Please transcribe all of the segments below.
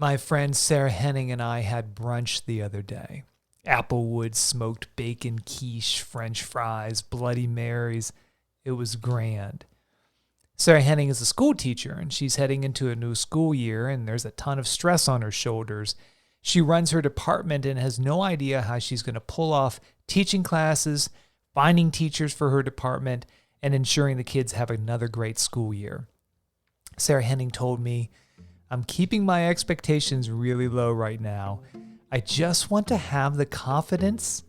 My friend Sarah Henning and I had brunch the other day. Applewood smoked bacon quiche, French fries, Bloody Marys. It was grand. Sarah Henning is a school teacher, and she's heading into a new school year, and there's a ton of stress on her shoulders. She runs her department and has no idea how she's going to pull off teaching classes, finding teachers for her department, and ensuring the kids have another great school year. Sarah Henning told me, "I'm keeping my expectations really low right now. I just want to have the confidence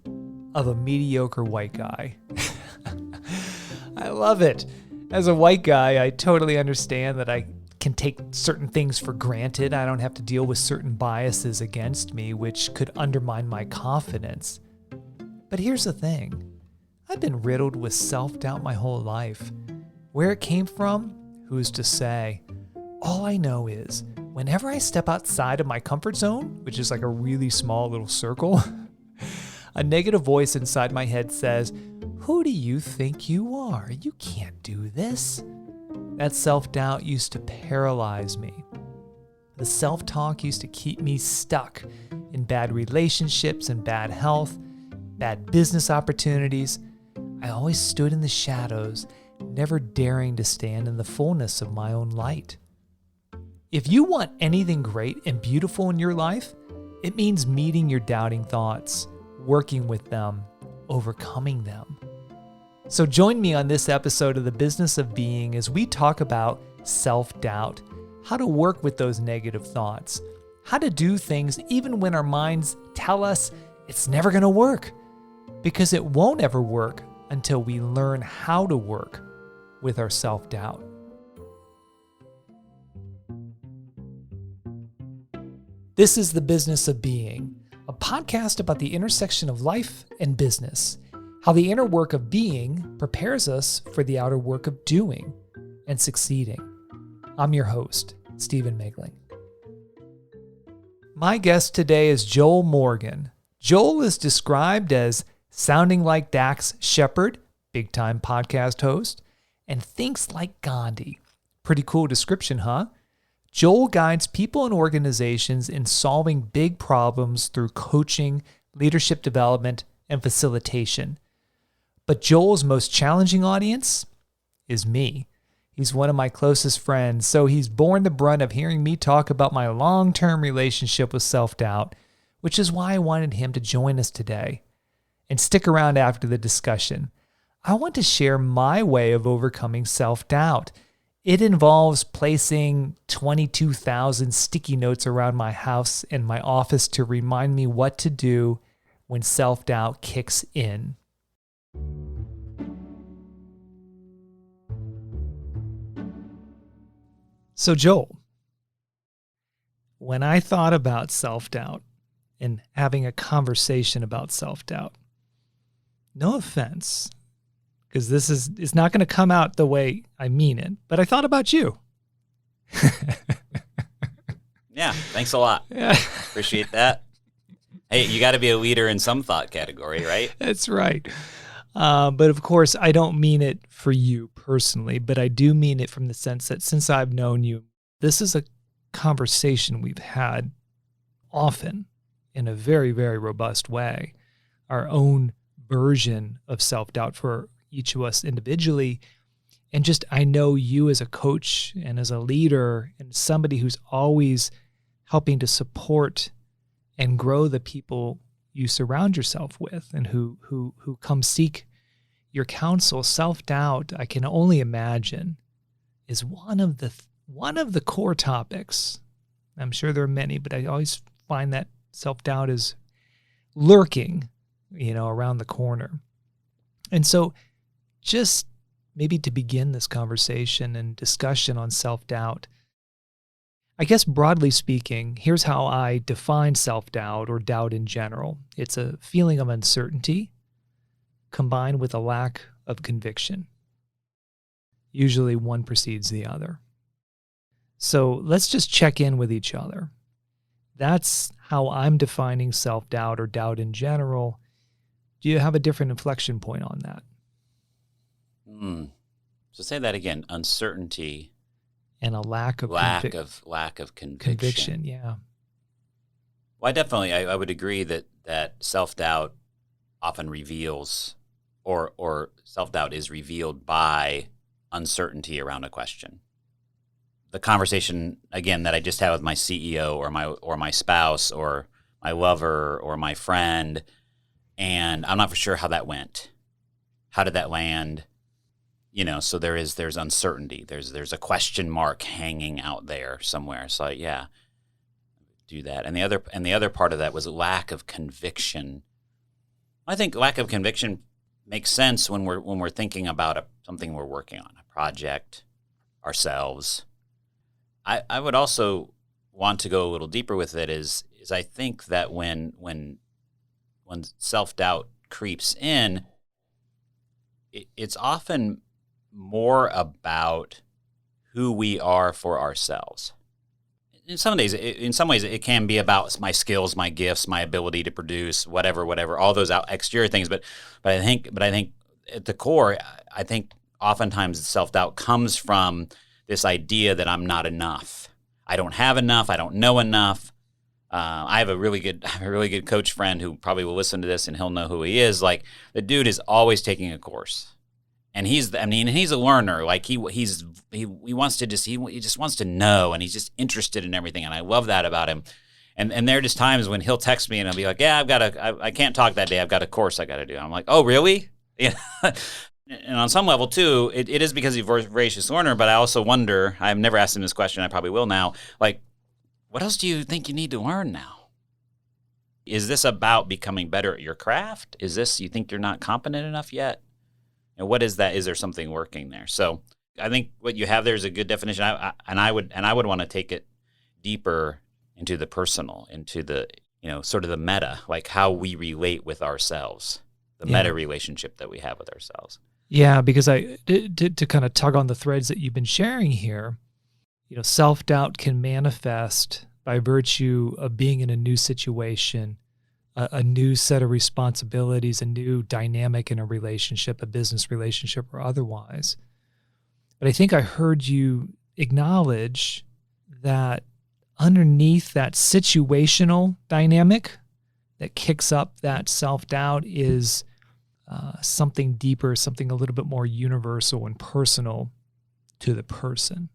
of a mediocre white guy." I love it. As a white guy, I totally understand that I can take certain things for granted. I don't have to deal with certain biases against me, which could undermine my confidence. But here's the thing. I've been riddled with self-doubt my whole life. Where it came from, who's to say? All I know is, whenever I step outside of my comfort zone, which is like a really small little circle, a negative voice inside my head says, "Who do you think you are? You can't do this." That self-doubt used to paralyze me. The self-talk used to keep me stuck in bad relationships and bad health, bad business opportunities. I always stood in the shadows, never daring to stand in the fullness of my own light. If you want anything great and beautiful in your life, it means meeting your doubting thoughts, working with them, overcoming them. So join me on this episode of The Business of Being as we talk about self-doubt, how to work with those negative thoughts, how to do things even when our minds tell us it's never going to work, because it won't ever work until we learn how to work with our self-doubt. This is The Business of Being, a podcast about the intersection of life and business, how the inner work of being prepares us for the outer work of doing and succeeding. I'm your host, Stephen Megling. My guest today is Joel Morgan. Joel is described as sounding like Dax Shepard, big-time podcast host, and thinks like Gandhi. Pretty cool description, huh? Joel guides people and organizations in solving big problems through coaching, leadership development, and facilitation. But Joel's most challenging audience is me. He's one of my closest friends, so he's borne the brunt of hearing me talk about my long-term relationship with self-doubt, which is why I wanted him to join us today. And stick around after the discussion. I want to share my way of overcoming self-doubt. It involves placing 22,000 sticky notes around my house and my office to remind me what to do when self-doubt kicks in. So Joel, when I thought about self-doubt and having a conversation about self-doubt, no offense, because this is not going to come out the way I mean it, but I thought about you. Yeah, thanks a lot. Yeah. Appreciate that. Hey, you got to be a leader in some thought category, right? That's right. But of course, I don't mean it for you personally, but I do mean it from the sense that since I've known you, this is a conversation we've had often in a very, very robust way, our own version of self-doubt for each of us individually. And just, I know you as a coach and as a leader and somebody who's always helping to support and grow the people you surround yourself with and who come seek your counsel. Self-doubt, I can only imagine, is one of the core topics. I'm sure there are many, but I always find that self-doubt is lurking, around the corner. And so just maybe to begin this conversation and discussion on self-doubt, I guess broadly speaking, here's how I define self-doubt or doubt in general. It's a feeling of uncertainty combined with a lack of conviction. Usually one precedes the other. So let's just check in with each other. That's how I'm defining self-doubt or doubt in general. Do you have a different inflection point on that? So say that again. Uncertainty and a lack of conviction. conviction. Yeah. Well, I would agree that self-doubt often reveals, or self-doubt is revealed by uncertainty around a question. The conversation, again, that I just had with my CEO or my spouse or my lover or my friend, and I'm not for sure how that went. How did that land? So there's uncertainty. There's a question mark hanging out there somewhere. So yeah, do that. And the other part of that was lack of conviction. I think lack of conviction makes sense when we're thinking about something we're working on, a project, ourselves. I would also want to go a little deeper with it is I think that when self-doubt creeps in, it's often more about who we are for ourselves. In some ways, it can be about my skills, my gifts, my ability to produce, whatever, all those exterior things. But I think at the core, I think oftentimes self-doubt comes from this idea that I'm not enough. I don't have enough. I don't know enough. I have a really good coach friend who probably will listen to this and he'll know who he is. Like, the dude is always taking a course. And he's a learner. Like he wants to he just wants to know, and he's just interested in everything. And I love that about him. And there are just times when he'll text me and I'll be like, yeah, I can't talk that day. I've got a course I got to do. I'm like, oh, really? Yeah. And on some level too, it is because he's a voracious learner. But I also wonder, I've never asked him this question. I probably will now. Like, what else do you think you need to learn now? Is this about becoming better at your craft? Is this, you think you're not competent enough yet? And what is that? Is there something working there? So I think what you have there is a good definition. I would want to take it deeper into the personal, into the, sort of the meta, like how we relate with ourselves, the meta relationship that we have with ourselves. Yeah, because to kind of tug on the threads that you've been sharing here, self-doubt can manifest by virtue of being in a new situation, a new set of responsibilities, a new dynamic in a relationship, a business relationship or otherwise. But I think I heard you acknowledge that underneath that situational dynamic that kicks up that self-doubt is something deeper, something a little bit more universal and personal to the person.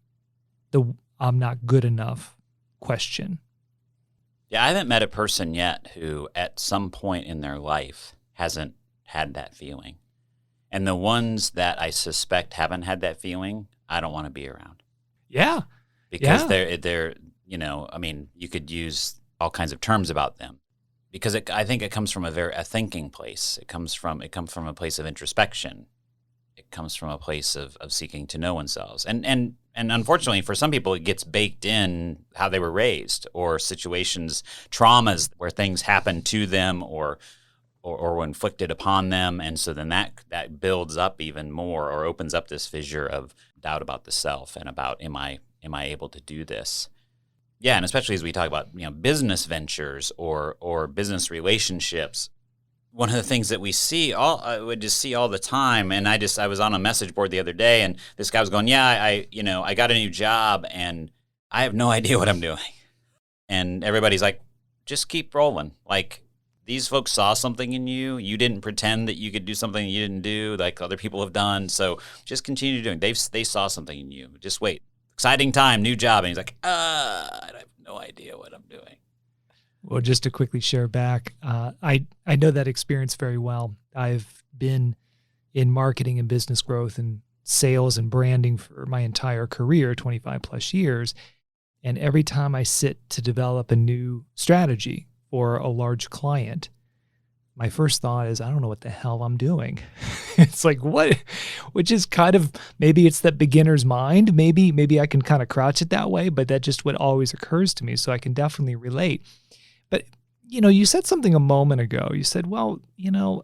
The I'm not good enough question. Yeah, I haven't met a person yet who at some point in their life hasn't had that feeling. And the ones that I suspect haven't had that feeling, I don't want to be around. Yeah. Because they're, you could use all kinds of terms about them. Because I think it comes from a thinking place. It comes from a place of introspection. It comes from a place of seeking to know oneself. And unfortunately, for some people, it gets baked in how they were raised, or situations, traumas where things happen to them or were inflicted upon them. And so then that builds up even more, or opens up this fissure of doubt about the self and about, am I able to do this? Yeah, and especially as we talk about business ventures or business relationships. One of the things that I would just see all the time, and I was on a message board the other day, and this guy was going, yeah, I got a new job, and I have no idea what I'm doing. And everybody's like, just keep rolling. Like, these folks saw something in you. You didn't pretend that you could do something you didn't do, like other people have done. So just continue doing. They saw something in you. Just wait. Exciting time, new job. And he's like, I have no idea what I'm doing. Well, just to quickly share back, I know that experience very well. I've been in marketing and business growth and sales and branding for my entire career, 25 plus years. And every time I sit to develop a new strategy for a large client, my first thought is, I don't know what the hell I'm doing. It's like, what? Which is kind of, maybe it's that beginner's mind. Maybe I can kind of crouch it that way, but that's just what always occurs to me. So I can definitely relate. But, you said something a moment ago. You said, well,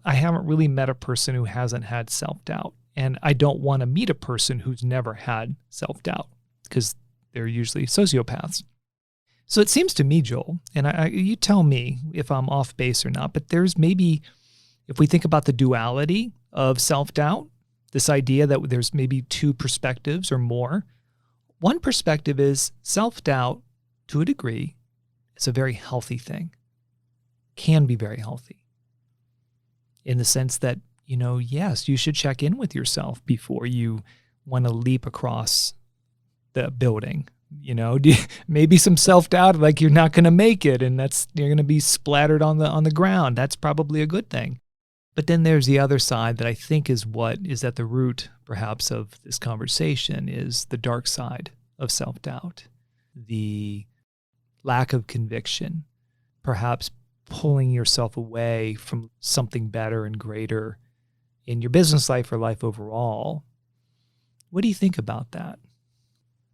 I haven't really met a person who hasn't had self-doubt. And I don't want to meet a person who's never had self-doubt, because they're usually sociopaths. So it seems to me, Joel, and you tell me if I'm off base or not, but there's maybe, if we think about the duality of self-doubt, this idea that there's maybe two perspectives or more. One perspective is self-doubt, to a degree, it's a very healthy thing. can be very healthy in the sense that, yes, you should check in with yourself before you want to leap across the building. Maybe some self-doubt, like you're not going to make it, and you're going to be splattered on the ground. That's probably a good thing. But then there's the other side that I think is what is at the root, perhaps, of this conversation, is the dark side of self-doubt, the lack of conviction, perhaps pulling yourself away from something better and greater in your business life or life overall. What do you think about that?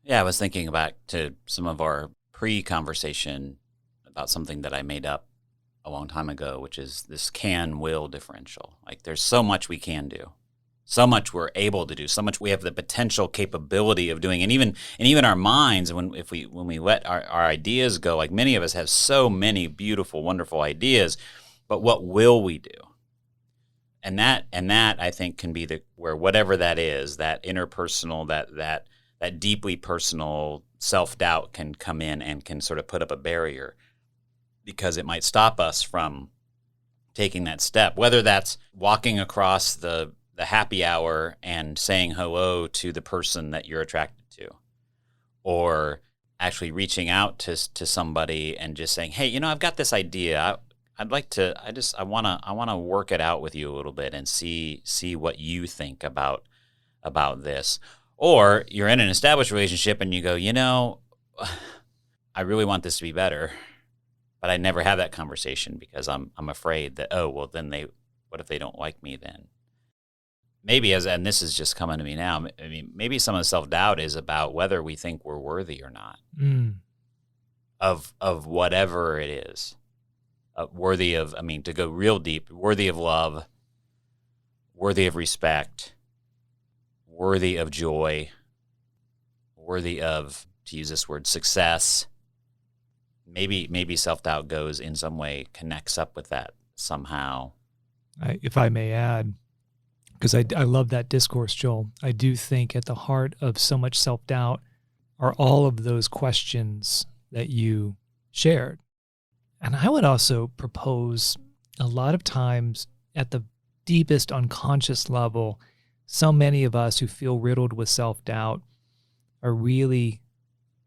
Yeah, I was thinking back to some of our pre-conversation about something that I made up a long time ago, which is this can-will differential. Like, there's so much we can do, so much we're able to do, so much we have the potential capability of doing, and even our minds. When we let our ideas go, like many of us have so many beautiful, wonderful ideas, but what will we do? And that I think can be where whatever that is, that interpersonal, that deeply personal self-doubt can come in and can sort of put up a barrier, because it might stop us from taking that step, whether that's walking across the happy hour and saying hello to the person that you're attracted to, or actually reaching out to somebody and just saying, hey, I've got this idea. I want to work it out with you a little bit and see what you think about this. Or you're in an established relationship and you go, I really want this to be better, but I never have that conversation because I'm afraid that, then what if they don't like me then? Maybe and this is just coming to me now, I mean, maybe some of the self-doubt is about whether we think we're worthy or not of whatever it is. Worthy of, to go real deep, worthy of love, worthy of respect, worthy of joy, worthy of, to use this word, success. Maybe self-doubt goes in some way, connects up with that somehow. If I may add, because I love that discourse, Joel, I do think at the heart of so much self-doubt are all of those questions that you shared. And I would also propose a lot of times at the deepest unconscious level, so many of us who feel riddled with self-doubt are really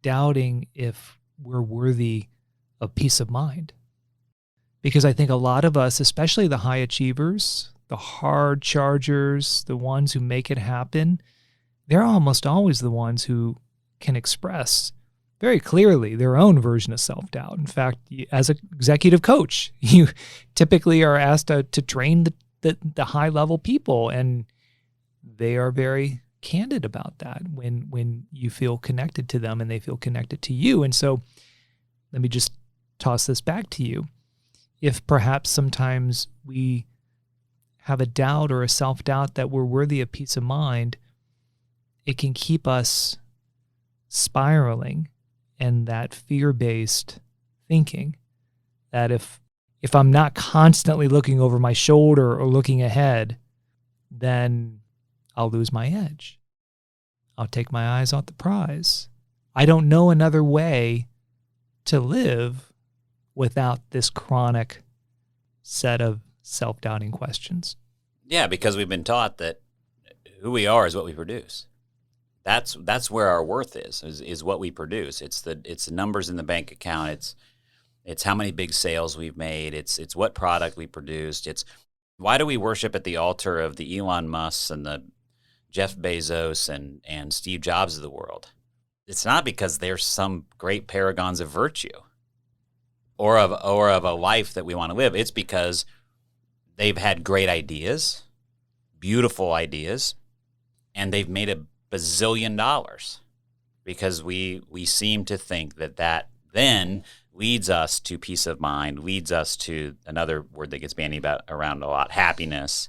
doubting if we're worthy of peace of mind. Because I think a lot of us, especially the high achievers, the hard chargers, the ones who make it happen, they're almost always the ones who can express very clearly their own version of self-doubt. In fact, as an executive coach, you typically are asked to train the high-level people, and they are very candid about that when you feel connected to them and they feel connected to you. And so let me just toss this back to you. If perhaps sometimes we have a doubt or a self-doubt that we're worthy of peace of mind, it can keep us spiraling in that fear-based thinking that if I'm not constantly looking over my shoulder or looking ahead, then I'll lose my edge. I'll take my eyes off the prize. I don't know another way to live without this chronic set of self-doubting questions. Yeah, because we've been taught that who we are is what we produce. That's where our worth is what we produce. It's the numbers in the bank account. It's how many big sales we've made. It's what product we produced. It's why do we worship at the altar of the Elon Musks and the Jeff Bezos and Steve Jobs of the world? It's not because they're some great paragons of virtue or of a life that we want to live. It's because they've had great ideas, beautiful ideas, and they've made a bazillion dollars, because we seem to think that then leads us to peace of mind, leads us to another word that gets bandied around a lot, happiness,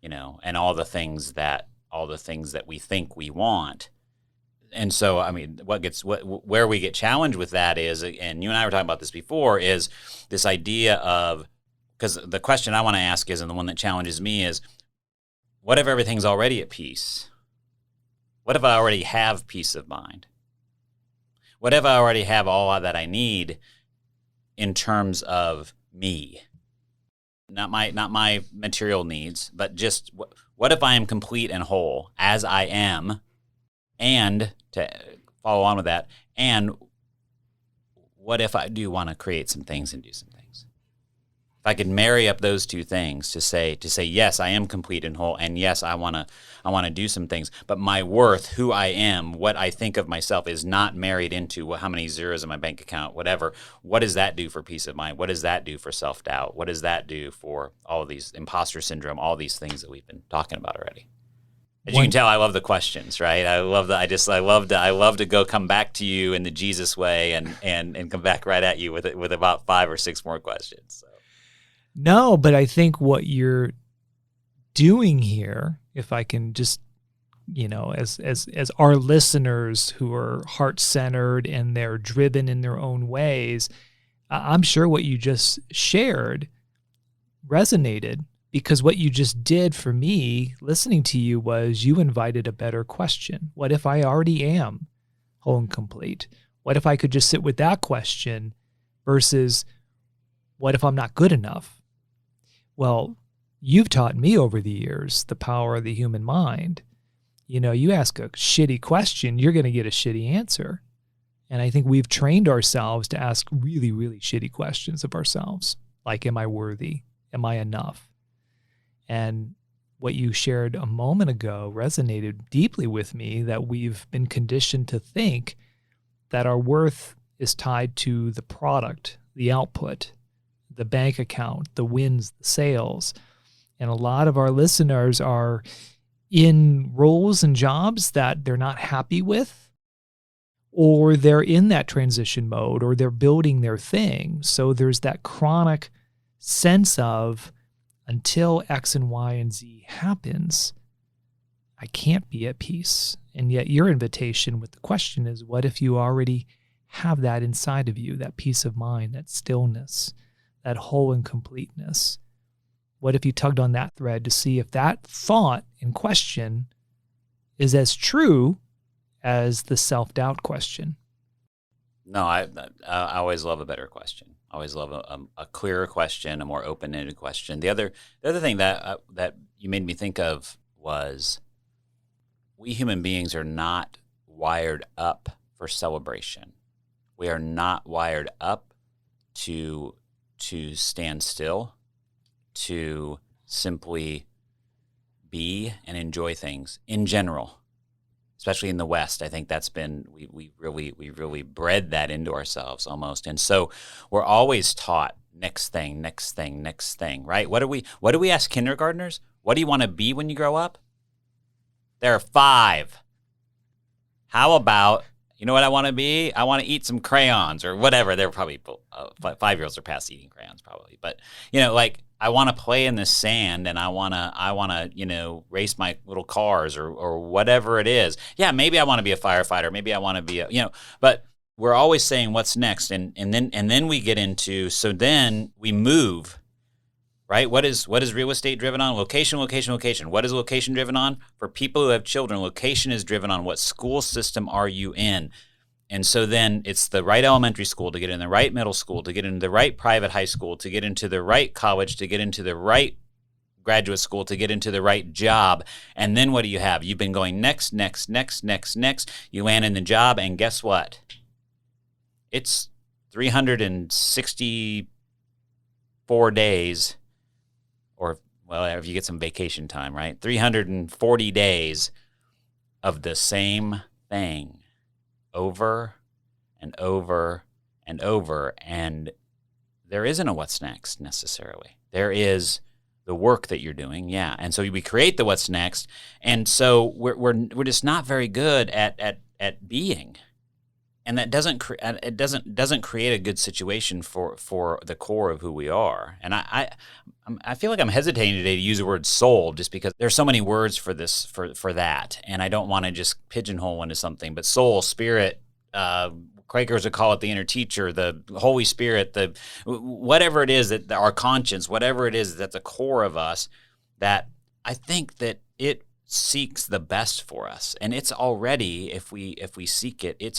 and all the things that we think we want. And so, where we get challenged with that is, and you and I were talking about this before, is this idea of, because the question I want to ask is, and the one that challenges me is, what if everything's already at peace? What if I already have peace of mind? What if I already have all that I need in terms of me? not my material needs, but just what if I am complete and whole as I am, and to follow on with that, and what if I do want to create some things and do some things? If I could marry up those two things to say yes, I am complete and whole, and yes, I want to do some things, but my worth, who I am, what I think of myself is not married into how many zeros in my bank account, whatever. What does that do for peace of mind? What does that do for self-doubt? What does that do for all of these imposter syndrome, all these things that we've been talking about already? As you can tell, I love the questions, right? I love to come back to you in the Jesus way and come back right at you with about 5 or 6 more questions. So. No, but I think what you're doing here, if I can just, as our listeners who are heart-centered and they're driven in their own ways, I'm sure what you just shared resonated, because what you just did for me listening to you was you invited a better question. What if I already am whole and complete? What if I could just sit with that question versus what if I'm not good enough? Well, you've taught me over the years the power of the human mind. You ask a shitty question, you're going to get a shitty answer. And I think we've trained ourselves to ask really, really shitty questions of ourselves. Like, am I worthy? Am I enough? And what you shared a moment ago resonated deeply with me, that we've been conditioned to think that our worth is tied to the product, the output, the bank account, the wins, the sales. And a lot of our listeners are in roles and jobs that they're not happy with, or they're in that transition mode, or they're building their thing. So there's that chronic sense of, until X and Y and Z happens, I can't be at peace. And yet your invitation with the question is, what if you already have that inside of you, that peace of mind, that stillness, that whole and completeness? What if you tugged on that thread to see if that thought in question is as true as the self-doubt question? No, I always love a better question. I always love a clearer question, a more open-ended question. The other thing that you made me think of was, we human beings are not wired up for celebration. We are not wired up to stand still, to simply be and enjoy things in general. Especially in the West, I think that's been, we really bred that into ourselves almost. And so we're always taught next thing, right? What do we ask kindergartners? What do you want to be when you grow up? There are 5. How about, you know what I want to be? I want to eat some crayons or whatever. They're probably 5-year-olds are past eating crayons probably, but I want to play in the sand, and I want to race my little cars or whatever it is. Yeah, maybe I want to be a firefighter. Maybe I want to be but we're always saying what's next, and then we get into, so then we move, right? What is real estate driven on? Location. What is location driven on? For people who have children, location is driven on what school system are you in. And so then it's the right elementary school to get in the right middle school, to get into the right private high school, to get into the right college, to get into the right graduate school, to get into the right job. And then what do you have? You've been going next. You land in the job, and guess what? It's 364 days, or, well, if you get some vacation time, right? 340 days of the same thing. Over and over and over, and there isn't a what's next necessarily. There is the work that you're doing, yeah. And so we create the what's next, and so we're just not very good at being, and that doesn't create a good situation for the core of who we are. And I feel like I'm hesitating today to use the word soul, just because there's so many words for this, for that, and I don't want to just pigeonhole into something. But soul, spirit, Quakers would call it the inner teacher, the Holy Spirit, the whatever it is, that our conscience, whatever it is that's the core of us, that I think that it seeks the best for us, and it's already, if we seek it, it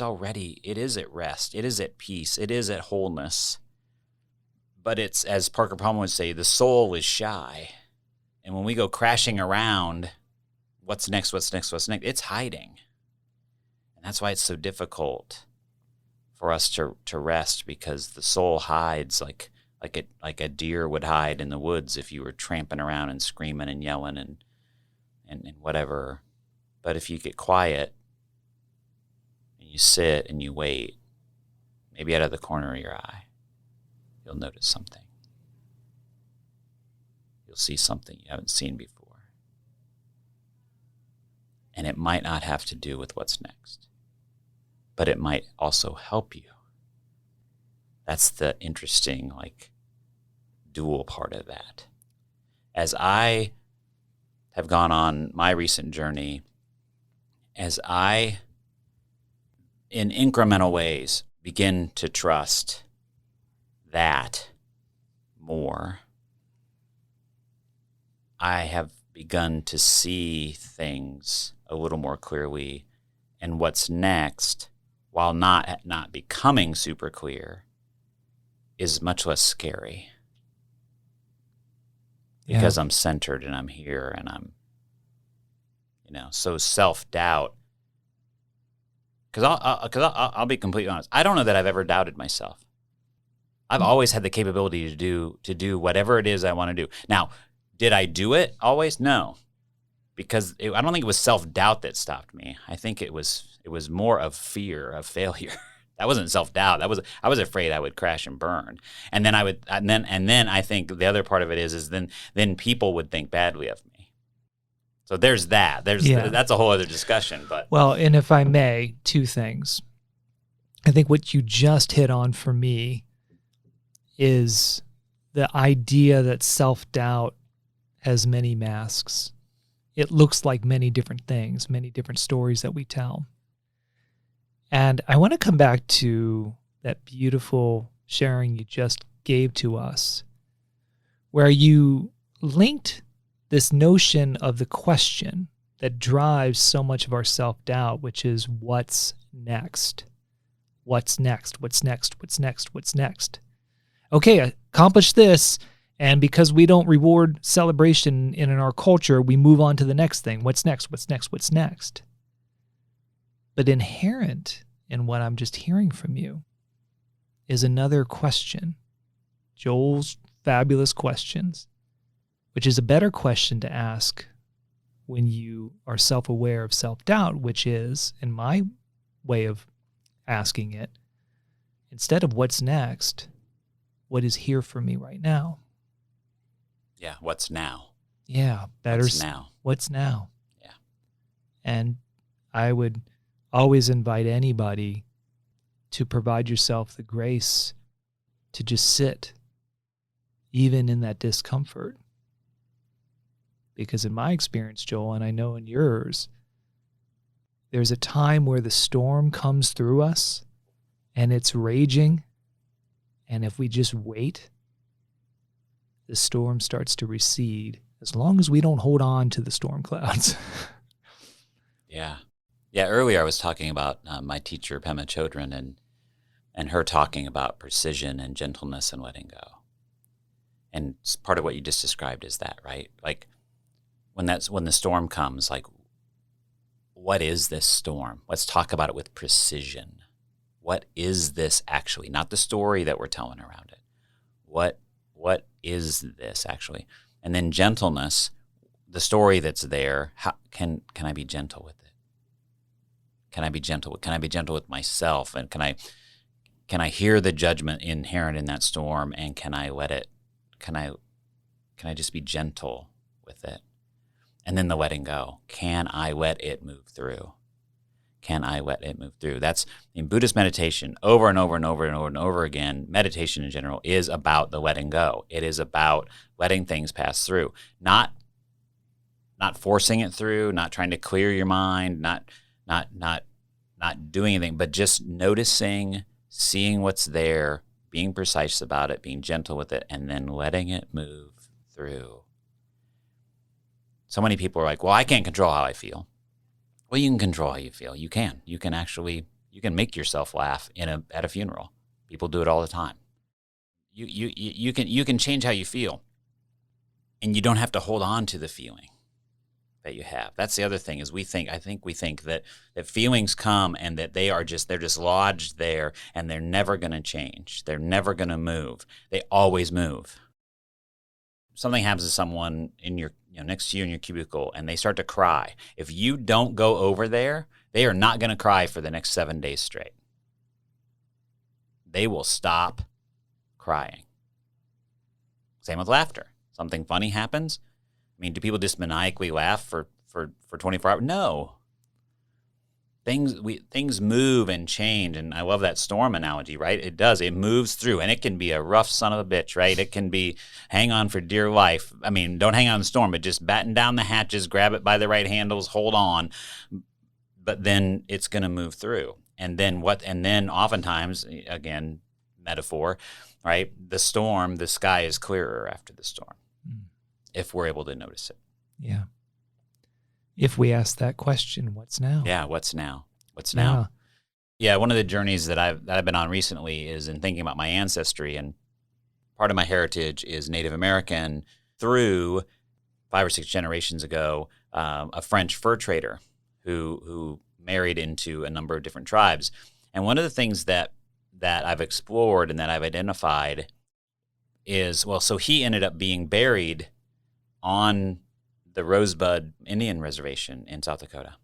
is at rest, it is at peace, it is at wholeness. But it's, as Parker Palmer would say, the soul is shy. And when we go crashing around, what's next, it's hiding. And that's why it's so difficult for us to rest, because the soul hides like a deer would hide in the woods if you were tramping around and screaming and yelling and whatever. But if you get quiet and you sit and you wait, maybe out of the corner of your eye, you'll notice something. You'll see something you haven't seen before. And it might not have to do with what's next, but it might also help you. That's the interesting, dual part of that. As I have gone on my recent journey, as I, in incremental ways, begin to trust that more, I have begun to see things a little more clearly, and what's next, while not becoming super clear, is much less scary. Because I'm centered and I'm here and I'm, so self-doubt. Because I'll be completely honest. I don't know that I've ever doubted myself. I've always had the capability to do whatever it is I want to do. Now, did I do it always? No, because I don't think it was self-doubt that stopped me. I think it was more of fear of failure. That wasn't self-doubt. I was afraid I would crash and burn. And then I think the other part of it is then people would think badly of me. So there's that. That's a whole other discussion. But well, and if I may, two things. I think what you just hit on for me is the idea that self-doubt has many masks. It looks like many different things, many different stories that we tell. And I want to come back to that beautiful sharing you just gave to us, where you linked this notion of the question that drives so much of our self-doubt, which is what's next? What's next? What's next? What's next? What's next? Okay, accomplish this, and because we don't reward celebration in our culture, we move on to the next thing. What's next? What's next? What's next? But inherent in what I'm just hearing from you is another question, Joel's fabulous questions, which is a better question to ask when you are self-aware of self-doubt, which is, in my way of asking it, instead of what's next, what is here for me right now? Yeah, what's now? Yeah, better. What's now? What's now? Yeah. And I would always invite anybody to provide yourself the grace to just sit, even in that discomfort. Because in my experience, Joel, and I know in yours, there's a time where the storm comes through us and it's raging. And if we just wait, the storm starts to recede, as long as we don't hold on to the storm clouds. Yeah. Yeah, earlier I was talking about my teacher, Pema Chodron, and her talking about precision and gentleness and letting go. And part of what you just described is that, right? Like when the storm comes, like, what is this storm? Let's talk about it with precision. What is this actually? Not the story that we're telling around it. What is this actually? And then gentleness, the story that's there, how can I be gentle with it? Can I be gentle? Can I be gentle with myself? And can I hear the judgment inherent in that storm? And can I let it? Can I just be gentle with it? And then the letting go. Can I let it move through? Can I let it move through? That's in Buddhist meditation over and over and over and over and over again. Meditation in general is about the letting go. It is about letting things pass through, not forcing it through, not trying to clear your mind, not doing anything, but just noticing, seeing what's there, being precise about it, being gentle with it, and then letting it move through. So many people are like, well, I can't control how I feel. Well, you can control how you feel. You can. You can make yourself laugh at a funeral. People do it all the time. you can change how you feel, and you don't have to hold on to the feeling that you have. That's the other thing is we think that feelings come and that they're just lodged there and they're never going to change. They're never going to move. They always move. Something happens to someone in your next to you in your cubicle and they start to cry. If you don't go over there, they are not going to cry for the next 7 days straight. They will stop crying. Same with laughter. Something funny happens. I mean, do people just maniacally laugh for 24 hours? No. Things move and change, and I love that storm analogy, right? It does. It moves through, and it can be a rough son of a bitch, right? It can be hang on for dear life. I mean, don't hang on the storm, but just batten down the hatches, grab it by the right handles, hold on. But then it's going to move through. And then oftentimes, again, metaphor, right? The sky is clearer after the storm. If we're able to notice it. Yeah. If we ask that question, what's now? Yeah, what's now? What's now? Yeah, one of the journeys that I've been on recently is in thinking about my ancestry, and part of my heritage is Native American through 5 or 6 generations ago, a French fur trader who married into a number of different tribes. And one of the things that I've explored and that I've identified is, so he ended up being buried on the Rosebud Indian Reservation in South Dakota,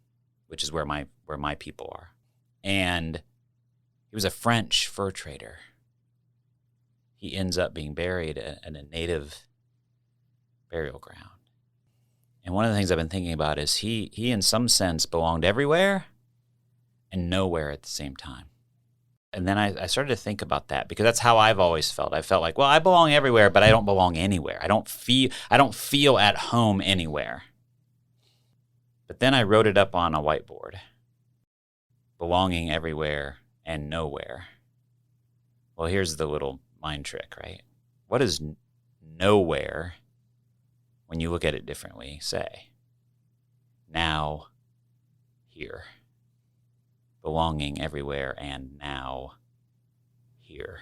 which is where my people are. And he was a French fur trader. He ends up being buried in a native burial ground. And one of the things I've been thinking about is he in some sense belonged everywhere and nowhere at the same time. And then I started to think about that because that's how I've always felt. I felt like, well, I belong everywhere, but I don't belong anywhere. I don't feel at home anywhere. But then I wrote it up on a whiteboard. Belonging everywhere and nowhere. Well, here's the little mind trick, right? What does nowhere, when you look at it differently, say? Now, here. Belonging everywhere and now here.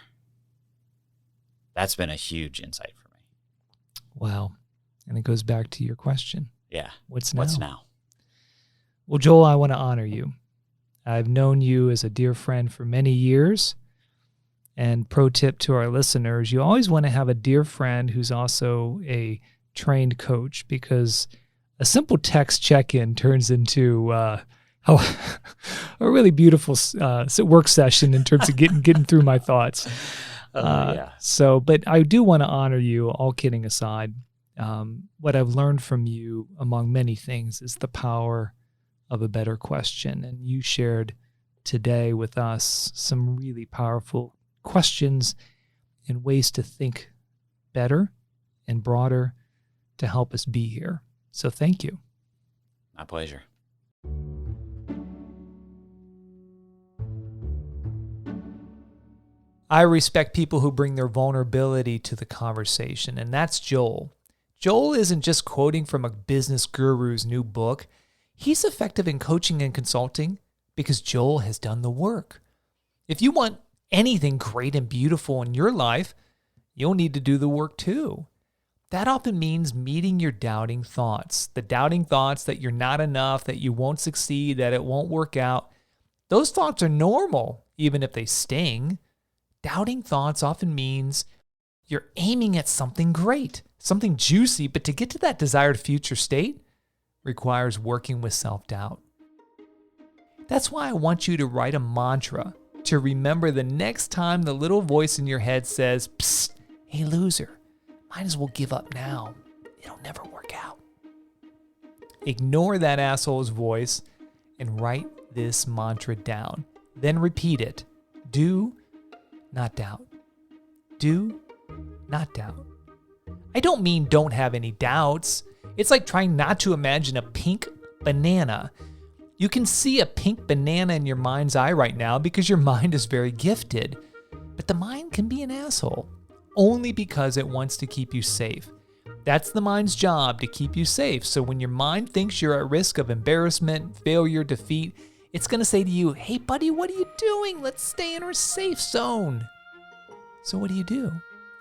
That's been a huge insight for me. Wow. And it goes back to your question. Yeah. What's now? What's now? Well, Joel, I want to honor you. I've known you as a dear friend for many years. And pro tip to our listeners, you always want to have a dear friend who's also a trained coach, because a simple text check-in turns into a really beautiful work session in terms of getting through my thoughts. Yeah. But I do want to honor you, all kidding aside. What I've learned from you, among many things, is the power of a better question. And you shared today with us some really powerful questions and ways to think better and broader to help us be here. So thank you. My pleasure. I respect people who bring their vulnerability to the conversation, and that's Joel. Joel isn't just quoting from a business guru's new book. He's effective in coaching and consulting because Joel has done the work. If you want anything great and beautiful in your life, you'll need to do the work too. That often means meeting your doubting thoughts, the doubting thoughts that you're not enough, that you won't succeed, that it won't work out. Those thoughts are normal, even if they sting. Doubting thoughts often means you're aiming at something great, something juicy, but to get to that desired future state requires working with self-doubt. That's why I want you to write a mantra to remember the next time the little voice in your head says, "Psst, hey loser, might as well give up now. It'll never work out." Ignore that asshole's voice and write this mantra down. Then repeat it. Do not doubt. Do not doubt. I don't mean don't have any doubts. It's like trying not to imagine a pink banana. You can see a pink banana in your mind's eye right now because your mind is very gifted. But the mind can be an asshole only because it wants to keep you safe. That's the mind's job, to keep you safe. So when your mind thinks you're at risk of embarrassment, failure, defeat, it's going to say to you, "Hey buddy, what are you doing? Let's stay in our safe zone." So what do?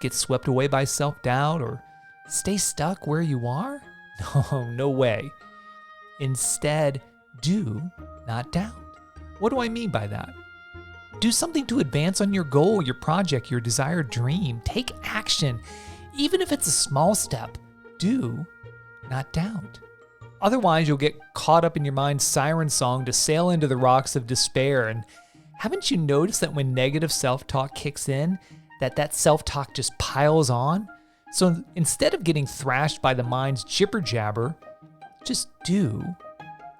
get swept away by self-doubt or stay stuck where you are? No, no way. Instead, do not doubt. What do I mean by that? Do something to advance on your goal, your project, your desired dream. Take action, even if it's a small step. Do not doubt. Otherwise, you'll get caught up in your mind's siren song to sail into the rocks of despair. And haven't you noticed that when negative self-talk kicks in, that self-talk just piles on? So instead of getting thrashed by the mind's jibber-jabber, just do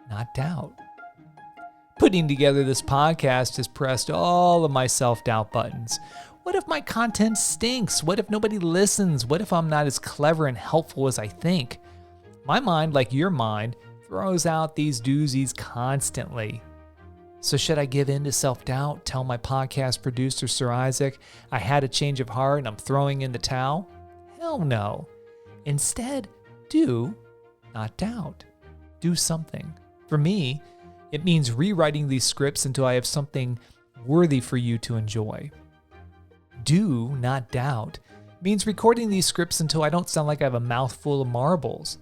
not doubt. Putting together this podcast has pressed all of my self-doubt buttons. What if my content stinks? What if nobody listens? What if I'm not as clever and helpful as I think? My mind, like your mind, throws out these doozies constantly. So should I give in to self-doubt, tell my podcast producer, Sir Isaac, I had a change of heart and I'm throwing in the towel? Hell no. Instead, do not doubt. Do something. For me, it means rewriting these scripts until I have something worthy for you to enjoy. Do not doubt means recording these scripts until I don't sound like I have a mouthful of marbles.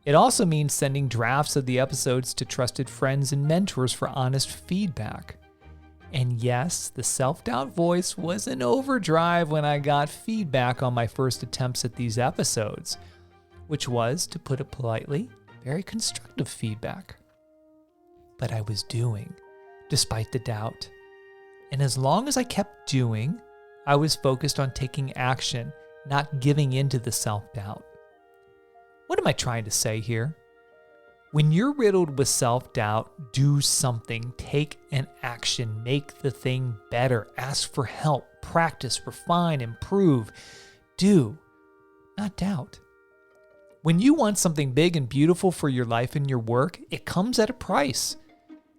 It also means sending drafts of the episodes to trusted friends and mentors for honest feedback. And yes, the self-doubt voice was in overdrive when I got feedback on my first attempts at these episodes, which was, to put it politely, very constructive feedback. But I was doing, despite the doubt. And as long as I kept doing, I was focused on taking action, not giving in to the self-doubt. What am I trying to say here? When you're riddled with self-doubt, do something, take an action, make the thing better, ask for help, practice, refine, improve. Do not doubt. When you want something big and beautiful for your life and your work, it comes at a price.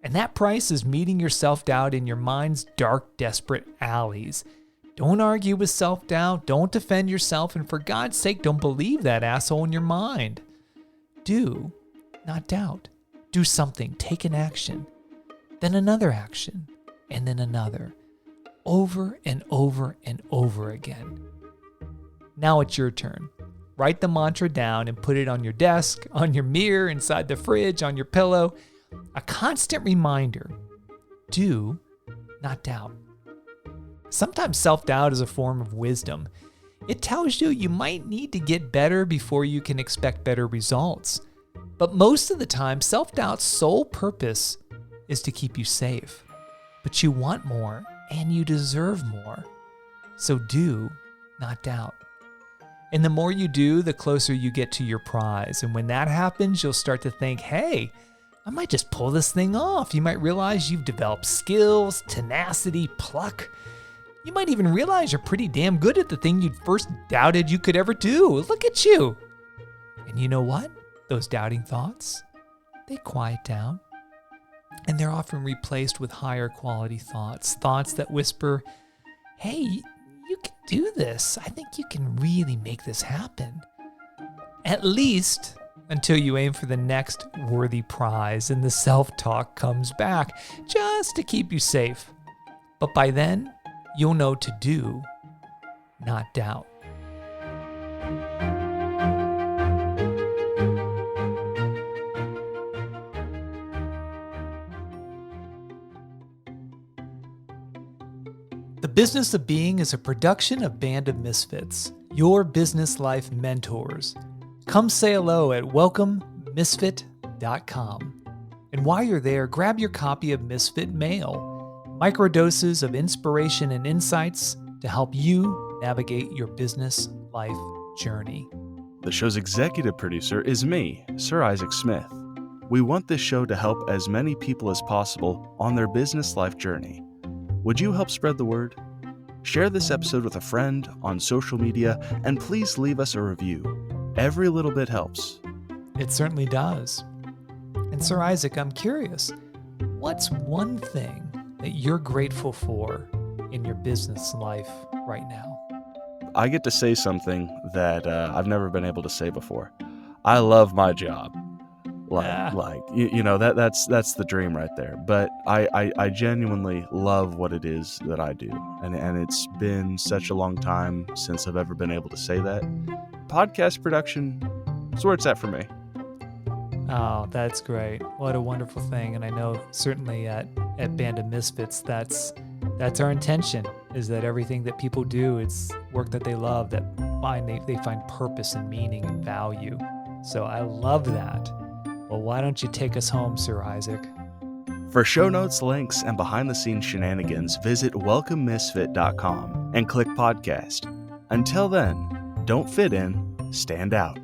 And that price is meeting your self-doubt in your mind's dark, desperate alleys. Don't argue with self-doubt, don't defend yourself, and for God's sake, don't believe that asshole in your mind. Do not doubt. Do something, take an action, then another action, and then another, over and over and over again. Now it's your turn. Write the mantra down and put it on your desk, on your mirror, inside the fridge, on your pillow. A constant reminder. Do not doubt. Sometimes self-doubt is a form of wisdom. It tells you you might need to get better before you can expect better results. But most of the time, self-doubt's sole purpose is to keep you safe. But you want more, and you deserve more. So do not doubt. And the more you do, the closer you get to your prize. And when that happens, you'll start to think, hey, I might just pull this thing off. You might realize you've developed skills, tenacity, pluck. You might even realize you're pretty damn good at the thing you'd first doubted you could ever do. Look at you. And you know what? Those doubting thoughts, they quiet down. And they're often replaced with higher quality thoughts. Thoughts that whisper, hey, you can do this. I think you can really make this happen. At least until you aim for the next worthy prize and the self-talk comes back just to keep you safe. But by then, you'll know to do, not doubt. The Business of Being is a production of Band of Misfits, your business life mentors. Come say hello at welcomemisfit.com. And while you're there, grab your copy of Misfit Mail, microdoses of inspiration and insights to help you navigate your business life journey. The show's executive producer is me, Sir Isaac Smith. We want this show to help as many people as possible on their business life journey. Would you help spread the word? Share this episode with a friend on social media, and please leave us a review. Every little bit helps. It certainly does. And Sir Isaac, I'm curious, what's one thing that you're grateful for in your business life right now? I get to say something that I've never been able to say before. I love my job. That's the dream right there. But I genuinely love what it is that I do, and it's been such a long time since I've ever been able to say that. Podcast production is where it's at for me. Oh, that's great. What a wonderful thing. And I know certainly at Band of Misfits, that's our intention, is that everything that people do, it's work that they love, that they find purpose and meaning and value. So I love that. Well, why don't you take us home, Sir Isaac? For show notes, links, and behind-the-scenes shenanigans, visit welcomemisfit.com and click podcast. Until then, don't fit in, stand out.